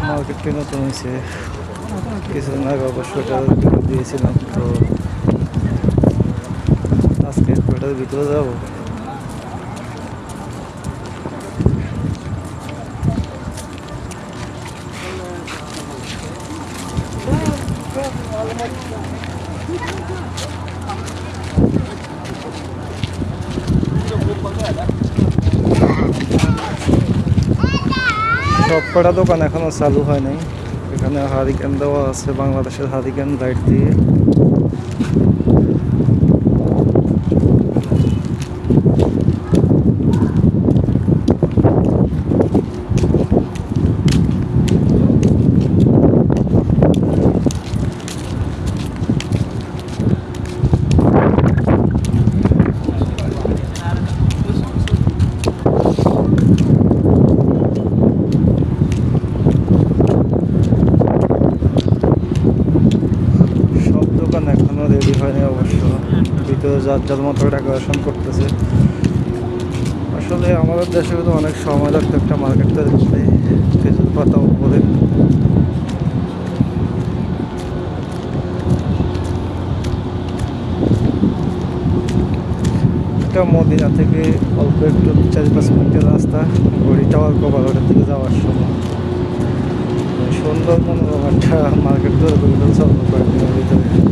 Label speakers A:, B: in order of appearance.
A: মার্কেটটি নতুন হয়েছে, কিছুদিন আগে অবশ্য এটা দিয়েছিলাম। তো আজকে ওটার ভিতরে যাবো। সব কটা দোকান এখনো চালু হয় নাই। এখানে হারিকেন দেওয়া আছে, বাংলাদেশের হারিকেন লাইট দিয়ে। এখনো রেডি হয়নি অবশ্য, ভিতরে যার যার মতো ডেকোরেশন করতেছে। আসলে আমাদের দেশে তো অনেক সময় লাগতো একটা মার্কেট তৈরি করতে, খেজুর পাতা উপরে। এটা মদিনা থেকে অল্প একটু 4-5 মিনিটের রাস্তা, গড়ি টাওয়ার কভারের থেকে যাওয়ার সময়। সুন্দর মনোরম একটা মার্কেট তৈরি করে ফেলছে অল্প কয়েকদিনের ভিতরে।